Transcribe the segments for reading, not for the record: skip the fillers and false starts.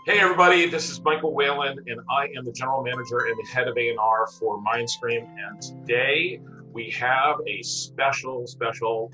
Hey everybody, this is Michael Whalen, and I am the general manager and the head of A&R for myndstream. And today we have a special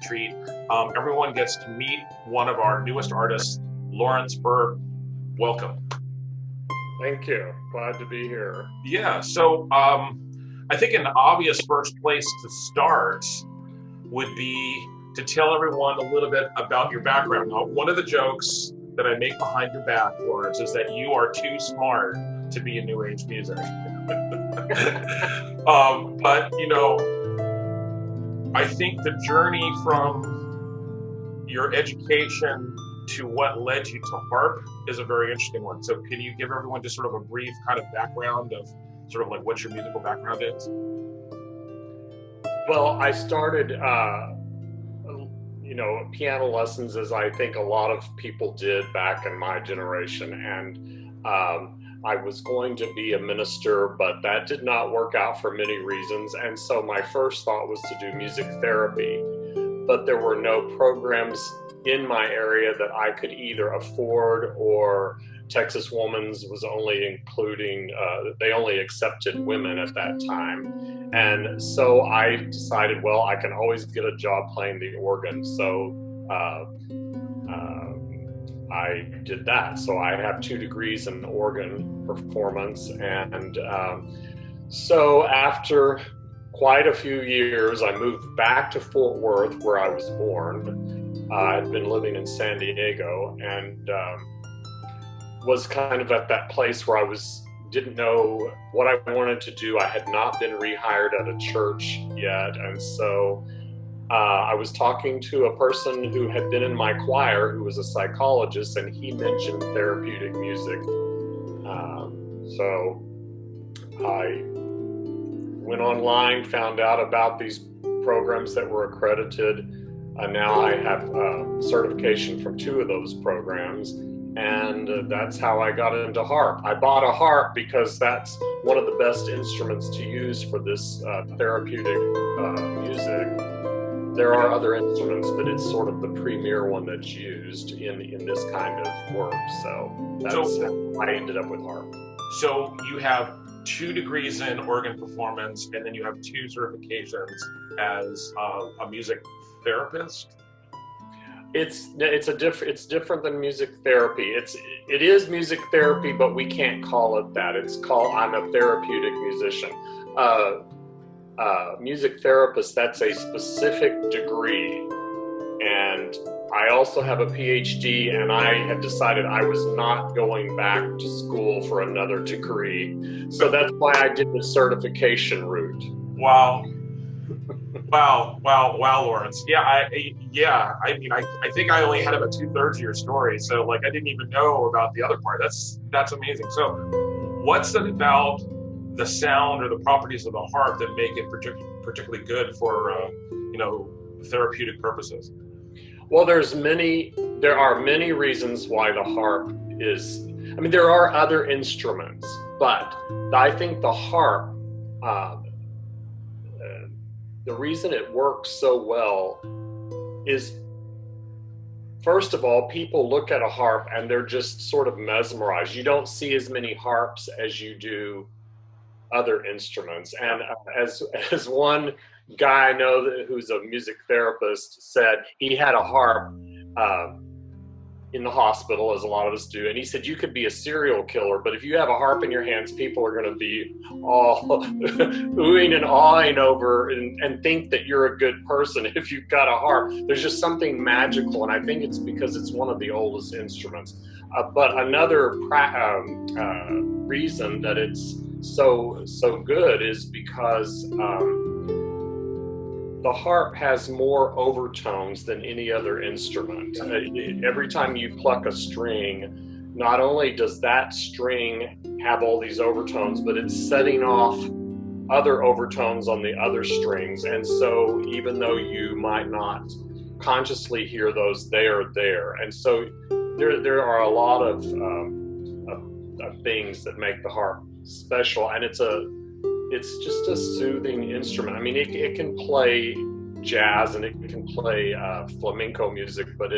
treat. Everyone gets to meet one of our newest artists, Laurence Furr. Welcome. Thank you. Glad to be here. Yeah, so I think an obvious first place to start would be to tell everyone a little bit about your background. Now, one of the jokes that I make behind your back, Laurence, is that you are too smart to be a new age music. But I think the journey from your education to what led you to harp is a very interesting one. So can you give everyone just sort of a brief kind of background of sort of like what your musical background is? Well, I started piano lessons, as I think a lot of people did back in my generation. And I was going to be a minister, but that did not work out for many reasons. And so my first thought was to do music therapy, but there were no programs in my area that I could either afford, or Texas Woman's was only including, they only accepted women at that time. And so I decided, well, I can always get a job playing the organ. So I did that. So I have 2 degrees in organ performance. And so after quite a few years, I moved back to Fort Worth, where I was born. I'd been living in San Diego, and was kind of at that place where didn't know what I wanted to do. I had not been rehired at a church yet. And so I was talking to a person who had been in my choir, who was a psychologist, and he mentioned therapeutic music. So I went online, found out about these programs that were accredited. Now I have certification from 2 of those programs. And that's how I got into harp. I bought a harp because that's one of the best instruments to use for this therapeutic music. There are other instruments, but it's sort of the premier one that's used in this kind of work. So that's how I ended up with harp. So you have 2 degrees in organ performance, and then you have 2 certifications as a music therapist. It's different than music therapy. It is music therapy, but we can't call it that. I'm a therapeutic musician. Music therapist, that's a specific degree. And I also have a PhD, and I had decided I was not going back to school for another degree. So that's why I did the certification route. Wow. Wow, Laurence. Yeah, I mean, I think I only had about 2/3 of your story, so like I didn't even know about the other part. That's amazing. So, what's it about the sound or the properties of the harp that make it particularly good for therapeutic purposes? Well, there are many reasons why the harp is. I mean, there are other instruments, but I think the harp. The reason it works so well is, first of all, people look at a harp and they're just sort of mesmerized. You don't see as many harps as you do other instruments. And as one guy I know who's a music therapist said, he had a harp in the hospital, as a lot of us do, and he said, you could be a serial killer, but if you have a harp in your hands, people are going to be all oohing and awing over and think that you're a good person if you've got a harp. There's just something magical, and I think it's because it's one of the oldest instruments. But another reason that it's so good is because the harp has more overtones than any other instrument. Every time you pluck a string, not only does that string have all these overtones, but it's setting off other overtones on the other strings. And so even though you might not consciously hear those, they are there. And so there are a lot of things that make the harp special, and it's just a soothing instrument. I mean, it can play jazz and it can play flamenco music, but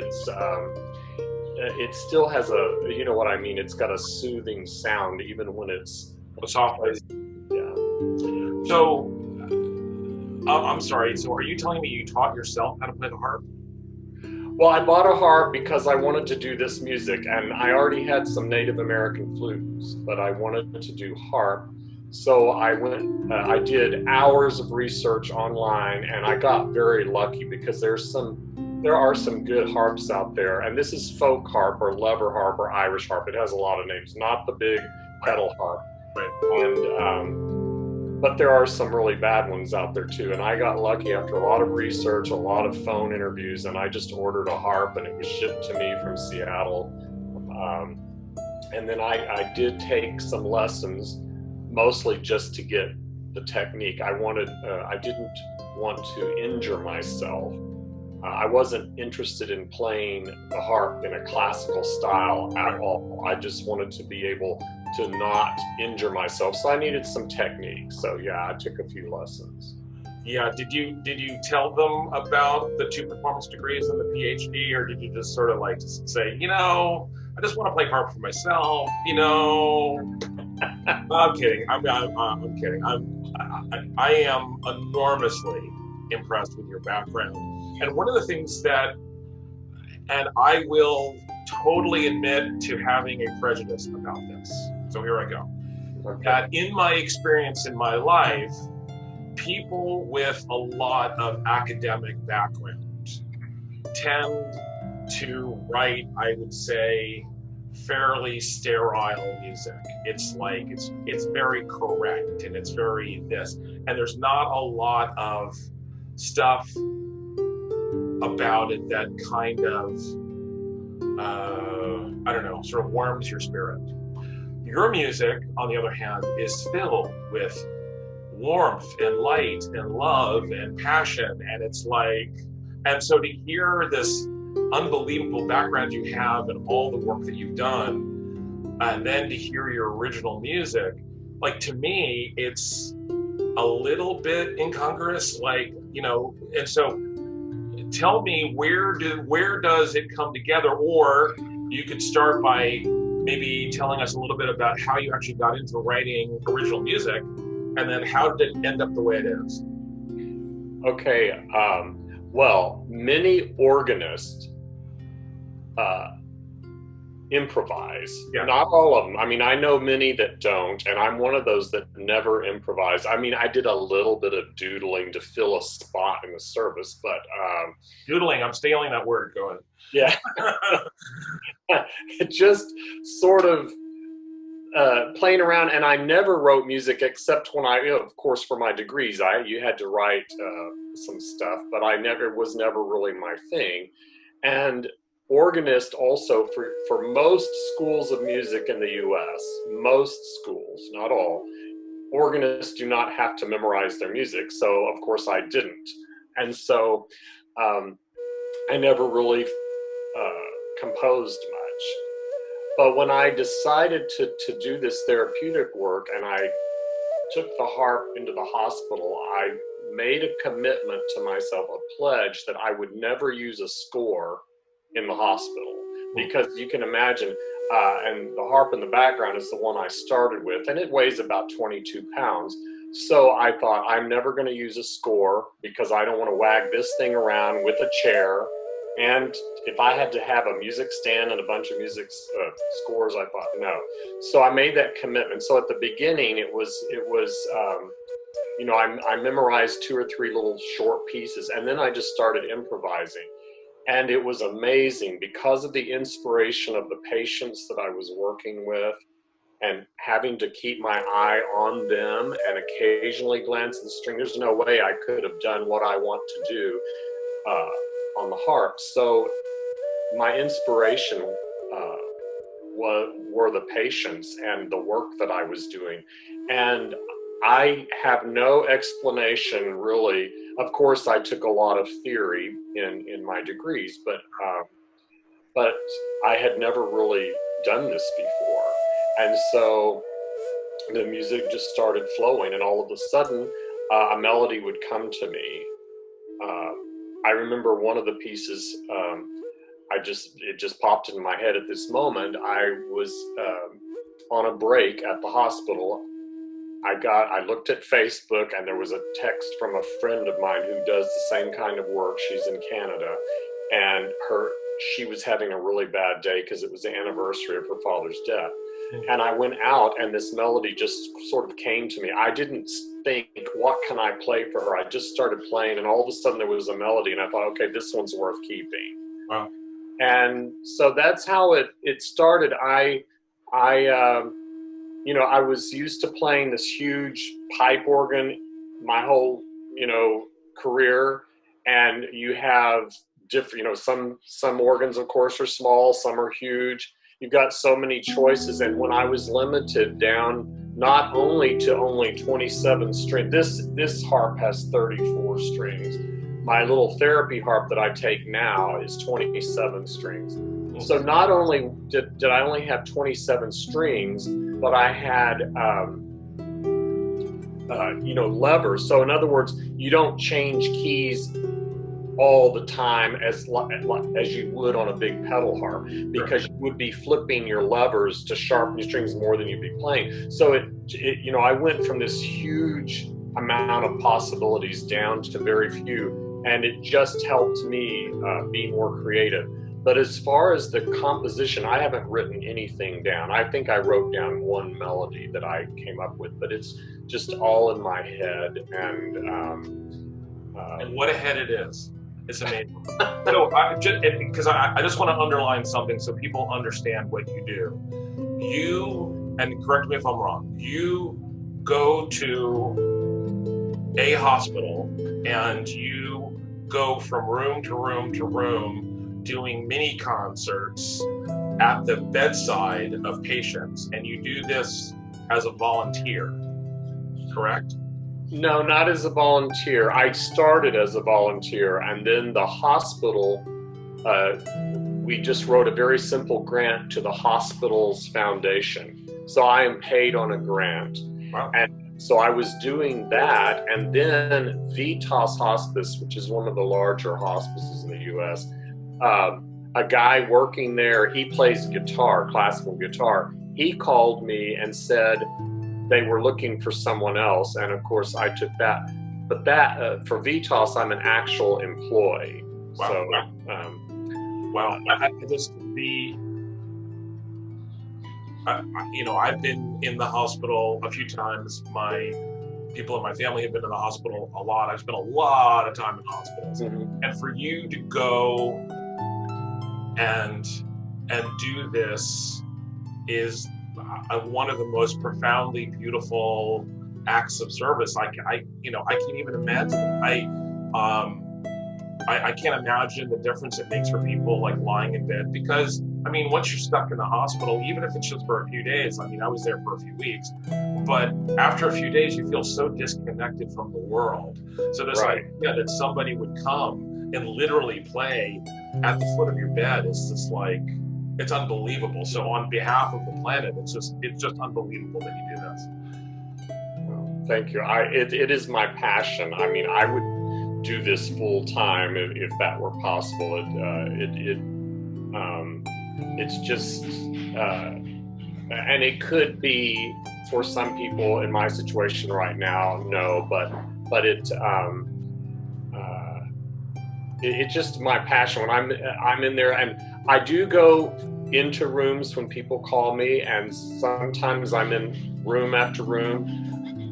it still has you know what I mean? It's got a soothing sound even when it's softly. yeah. So, I'm sorry. So, are you telling me you taught yourself how to play the harp? Well, I bought a harp because I wanted to do this music, and I already had some Native American flutes, but I wanted to do harp. So I did hours of research online, and I got very lucky because there are some good harps out there, and this is folk harp or lever harp or Irish harp. It has a lot of names, not the big pedal harp. Right. And but there are some really bad ones out there too. And I got lucky after a lot of research, a lot of phone interviews, and I just ordered a harp, and it was shipped to me from Seattle. And then I did take some lessons, mostly just to get the technique. I didn't want to injure myself. I wasn't interested in playing the harp in a classical style at all. I just wanted to be able to not injure myself. So I needed some technique. So yeah, I took a few lessons. Yeah. Did you tell them about the 2 performance degrees and the PhD, or did you just sort of like say, I just want to play harp for myself, I'm kidding. I'm kidding. I am enormously impressed with your background. And one of the things and I will totally admit to having a prejudice about this. So here I go. Okay. That in my experience in my life, people with a lot of academic background tend to write, I would say, fairly sterile music. It's like, it's very correct, and it's very this. And there's not a lot of stuff about it that kind of, I don't know, sort of warms your spirit. Your music, on the other hand, is filled with warmth and light and love and passion. And it's like, and so to hear this unbelievable background you have and all the work that you've done, and then to hear your original music, like, to me, it's a little bit incongruous, like, and so tell me, where does it come together? Or you could start by maybe telling us a little bit about how you actually got into writing original music, and then how did it end up the way it is? Okay. Well, many organists improvise. Yeah. Not all of them. I mean, I know many that don't, and I'm one of those that never improvise. I mean, I did a little bit of doodling to fill a spot in the service, but doodling, I'm stealing that word. Go ahead. Yeah. It just sort of playing around, and I never wrote music except when of course, for my degrees, you had to write some stuff, but was never really my thing. And organist also, for most schools of music in the US, most schools, not all, organists do not have to memorize their music. So of course I didn't. And so I never really composed much. But when I decided to do this therapeutic work, and I took the harp into the hospital, I made a commitment to myself, a pledge, that I would never use a score in the hospital. Because you can imagine, and the harp in the background is the one I started with, and it weighs about 22 pounds. So I thought, I'm never going to use a score, because I don't want to wag this thing around with a chair. And if I had to have a music stand and a bunch of music scores, I thought, no. So I made that commitment. So at the beginning, it was I memorized 2 or 3 little short pieces, and then I just started improvising. And it was amazing because of the inspiration of the patients that I was working with, and having to keep my eye on them and occasionally glance at the string. There's no way I could have done what I want to do on the harp. So my inspiration were the patients and the work that I was doing. And I have no explanation, really. Of course, I took a lot of theory in my degrees, but I had never really done this before. And so the music just started flowing, and all of a sudden, a melody would come to me. I remember one of the pieces, it just popped into my head at this moment. I was on a break at the hospital. I looked at Facebook, and there was a text from a friend of mine who does the same kind of work. She's in Canada, and she was having a really bad day because it was the anniversary of her father's death. And I went out, and this melody just sort of came to me. I didn't think, what can I play for her? I just started playing, and all of a sudden there was a melody, and I thought, okay, this one's worth keeping. Wow. And so that's how it started. I was used to playing this huge pipe organ my whole, career. And you have different, some organs, of course, are small, some are huge. You've got so many choices. And when I was limited down not only to only 27 strings, this harp has 34 strings. My little therapy harp that I take now is 27 strings. So not only did I only have 27 strings, but I had, levers. So in other words, you don't change keys all the time as you would on a big pedal harp, because you would be flipping your levers to sharpen your strings more than you'd be playing. So I went from this huge amount of possibilities down to very few, and it just helped me be more creative. But as far as the composition, I haven't written anything down. I think I wrote down one melody that I came up with, but it's just all in my head. And what a head it is. It's amazing. So because I just want to underline something so people understand what you do. You, and correct me if I'm wrong, you go to a hospital and you go from room to room to room doing mini concerts at the bedside of patients, and you do this as a volunteer, correct? No, not as a volunteer. I started as a volunteer, and then the hospital, we just wrote a very simple grant to the hospital's foundation. So I am paid on a grant. Wow. And so I was doing that, and then Vitas Hospice, which is one of the larger hospices in the U.S., a guy working there, he plays guitar, classical guitar. He called me and said they were looking for someone else, and of course I took that. But that for Vitas, I'm an actual employee. Wow. So, wow. I've been in the hospital a few times. My people in my family have been in the hospital a lot. I've spent a lot of time in hospitals. Mm-hmm. And for you to go and do this is one of the most profoundly beautiful acts of service. I can't even imagine. I can't imagine the difference it makes for people like lying in bed, because once you're stuck in the hospital, even if it's just for a few days, I was there for a few weeks, but after a few days you feel so disconnected from the world. So this idea that somebody would come and literally play at the foot of your bed is just like, it's unbelievable. So on behalf of the planet, it's just unbelievable that you do this. Well, thank you. It is my passion. I would do this full time if that were possible. It's just, and it could be for some people in my situation right now, no, but it's just my passion. When I'm in there, and I do go into rooms when people call me, and sometimes I'm in room after room.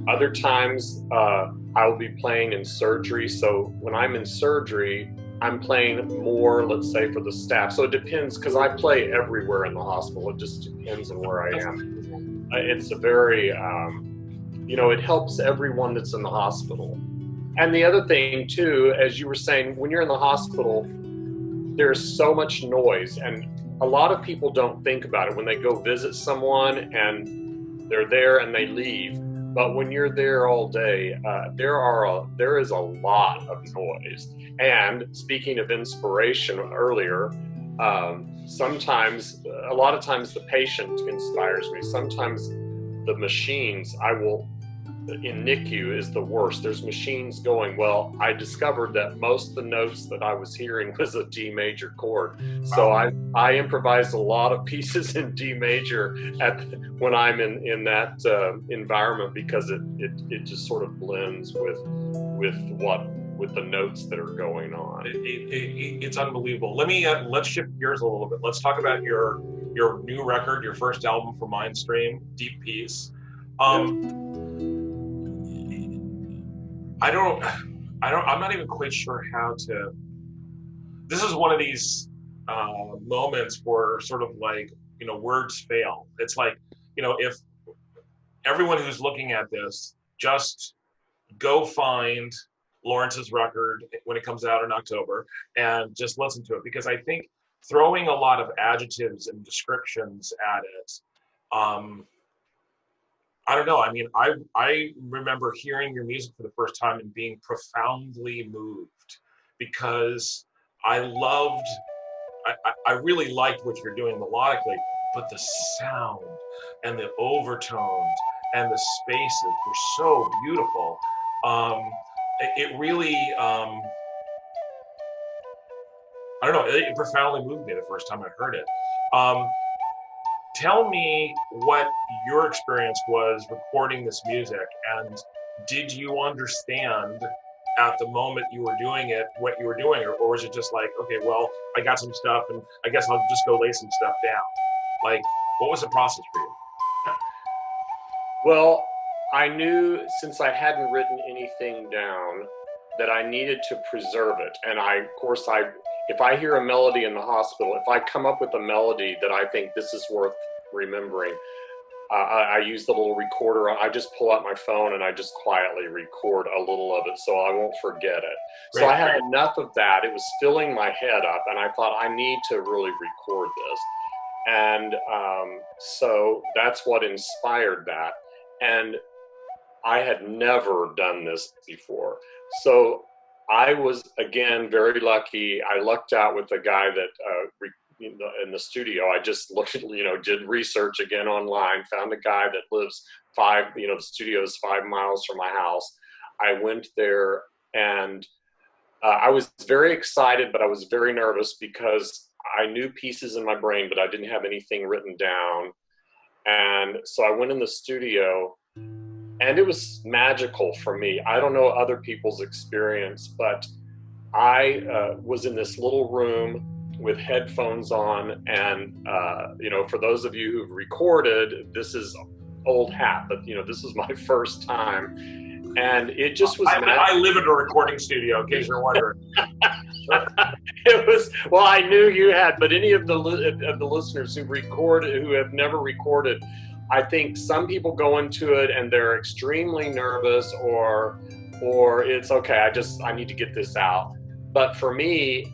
Other times I'll be playing in surgery. So when I'm in surgery, I'm playing more, let's say, for the staff. So it depends, because I play everywhere in the hospital. It just depends on where I am. It's a very, it helps everyone that's in the hospital. And the other thing too, as you were saying, when you're in the hospital, there's so much noise, and a lot of people don't think about it when they go visit someone and they're there and they leave. But when you're there all day, there is a lot of noise. And speaking of inspiration earlier, a lot of times the patient inspires me. Sometimes the machines, in NICU is the worst. There's machines going. Well, I discovered that most of the notes that I was hearing was a D major chord. So I improvised a lot of pieces in D major when I'm in that environment, because it just sort of blends with the notes that are going on. It's unbelievable. Let's shift gears a little bit. Let's talk about your new record, your first album for Mindstream, Deep Peace. I'm not even quite sure how to. This is one of these moments where sort of like, words fail. It's like, if everyone who's looking at this, just go find Laurence's record when it comes out in October and just listen to it, because I think throwing a lot of adjectives and descriptions at it, I don't know. I mean, I remember hearing your music for the first time and being profoundly moved, because I really liked what you're doing melodically, but the sound and the overtones and the spaces were so beautiful. It really, I don't know, it profoundly moved me the first time I heard it. Tell me what your experience was recording this music, and did you understand at the moment you were doing it what you were doing, or was it just like, okay, well, I got some stuff and I guess I'll just go lay some stuff down? Like, what was the process for you? Well, I knew, since I hadn't written anything down, that I needed to preserve it. And if I hear a melody in the hospital, if I come up with a melody that I think this is worth remembering, I use the little recorder. I just pull out my phone and I just quietly record a little of it so I won't forget it. So I had enough of that. It was filling my head up, and I thought, I need to really record this. And so that's what inspired that. And I had never done this before. So I was, again, very lucky. I lucked out with a guy that in the studio. I just looked, did research again online, found a guy that lives the studio is 5 miles from my house. I went there, and I was very excited, but I was very nervous because I knew pieces in my brain, but I didn't have anything written down. And so I went in the studio, and it was magical for me. I don't know other people's experience, but I was in this little room with headphones on, and for those of you who've recorded, this is old hat, but this is my first time, and it just was. I live in a recording studio, in case you're wondering. It was, well, I knew you had, but any of the listeners who have never recorded, I think some people go into it and they're extremely nervous, or it's okay, I need to get this out. But for me,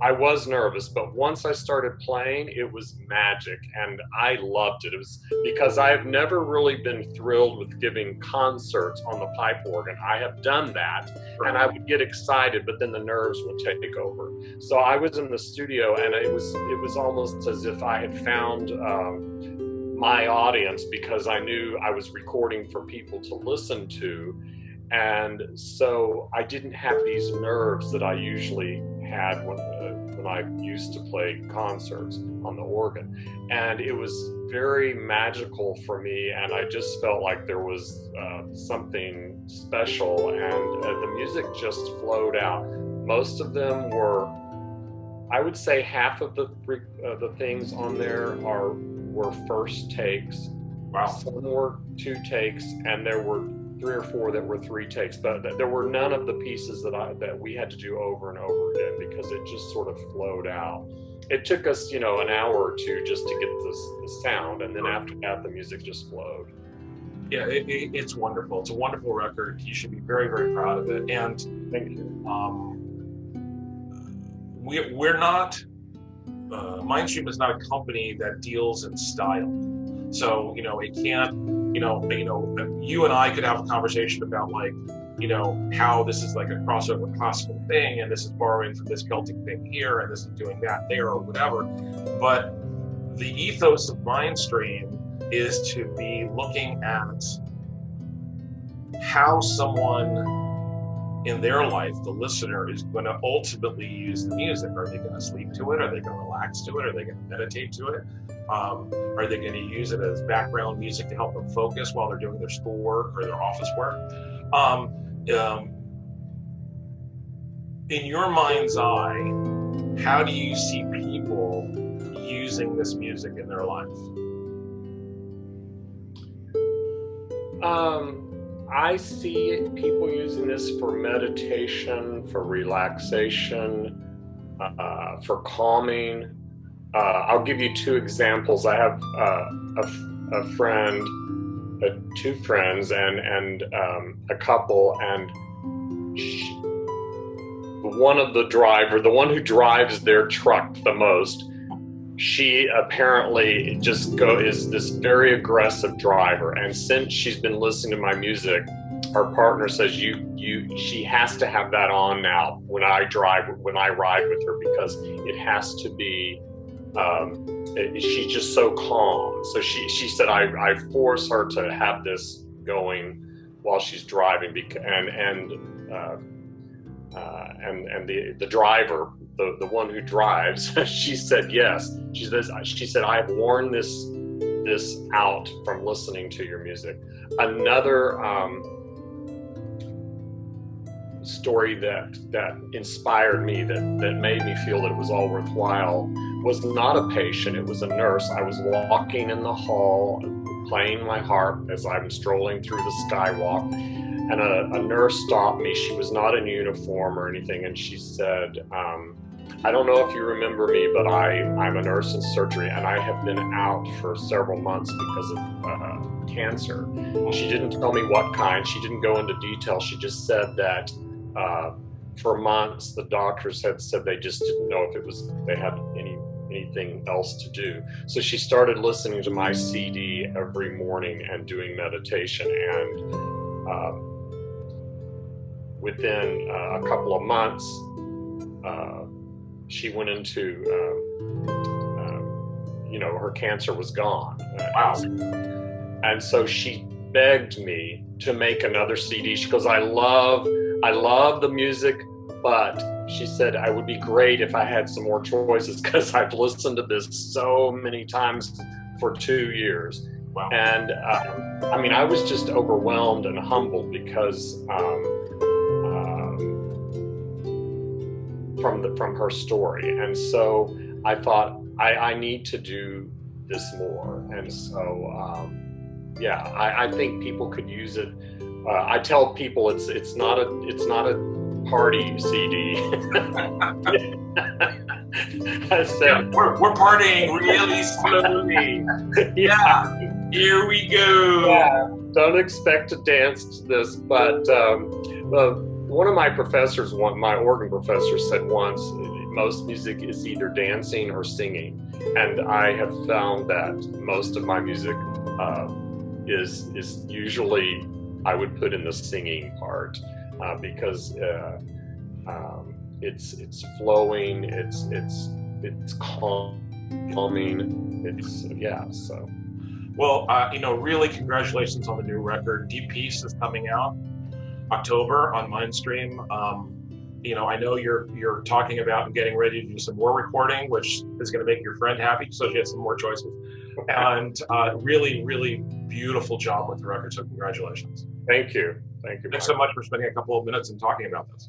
I was nervous, but once I started playing, it was magic, and I loved it. It was because I've never really been thrilled with giving concerts on the pipe organ. I have done that, and I would get excited, but then the nerves would take over. So I was in the studio, and it was almost as if I had found my audience, because I knew I was recording for people to listen to. And so I didn't have these nerves that I usually had when I used to play concerts on the organ. And it was very magical for me, and I just felt like there was something special, and the music just flowed out. Most of them were, I would say half of the things on there were first takes. Wow. Some were 2 takes, and there were 3 or 4 that were 3 takes, but there were none of the pieces that we had to do over and over again, because it just sort of flowed out. It took us, an hour or 2 just to get the sound, and then after that, the music just flowed. Yeah, it's wonderful. It's a wonderful record. You should be very, very proud of it. And thank you. We're not. Mindstream is not a company that deals in style. So, it can't. You and I could have a conversation about how this is like a crossover classical thing, and this is borrowing from this Celtic thing here, and this is doing that there, or whatever. But the ethos of Mindstream is to be looking at how someone in their life, the listener, is going to ultimately use the music. Are they going to sleep to it? Are they going to relax to it? Are they going to meditate to it? Are they going to use it as background music to help them focus while they're doing their schoolwork or their office work? In your mind's eye, how do you see people using this music in their life? I see people using this for meditation, for relaxation, for calming. I'll give you two examples. I have a friend, two friends, and a couple, and the one who drives their truck the most, she apparently is this very aggressive driver. And since she's been listening to my music, her partner says she has to have that on now when I ride with her, because it has to be, she's just so calm. So she said I force her to have this going while she's driving, and the driver, the one who drives, she said yes. She said I have worn this out from listening to your music. Another story that inspired me, that made me feel that it was all worthwhile, was not a patient, it was a nurse. I was walking in the hall playing my harp as I'm strolling through the skywalk, and a nurse stopped me. She was not in uniform or anything, and she said, I don't know if you remember me, but I'm a nurse in surgery, and I have been out for several months because of cancer. She didn't tell me what kind. She didn't go into detail. She just said that for months the doctors had said they just didn't know if they had anything else to do. So she started listening to my CD every morning and doing meditation, and within a couple of months, she went into, her cancer was gone. Wow. And so she begged me to make another CD. She goes, I love the music, but she said, I would be great if I had some more choices, because I've listened to this so many times for 2 years. Wow. And I was just overwhelmed and humbled, because from her story. And so I thought, I need to do this more. And so I think people could use it. I tell people it's not a party CD. I said, we're partying really slowly. Yeah, here we go. Yeah, don't expect to dance to this, but one of my professors, my organ professor, said once, most music is either dancing or singing, and I have found that most of my music is usually, I would put in the singing part, because it's flowing, it's calming, so. Well, really congratulations on the new record. Deep Peace is coming out October on myndstream. I know you're talking about and getting ready to do some more recording, which is going to make your friend happy, so she has some more choices. And really, really beautiful job with the record, so congratulations. Thank you. Thanks so much for spending a couple of minutes and talking about this.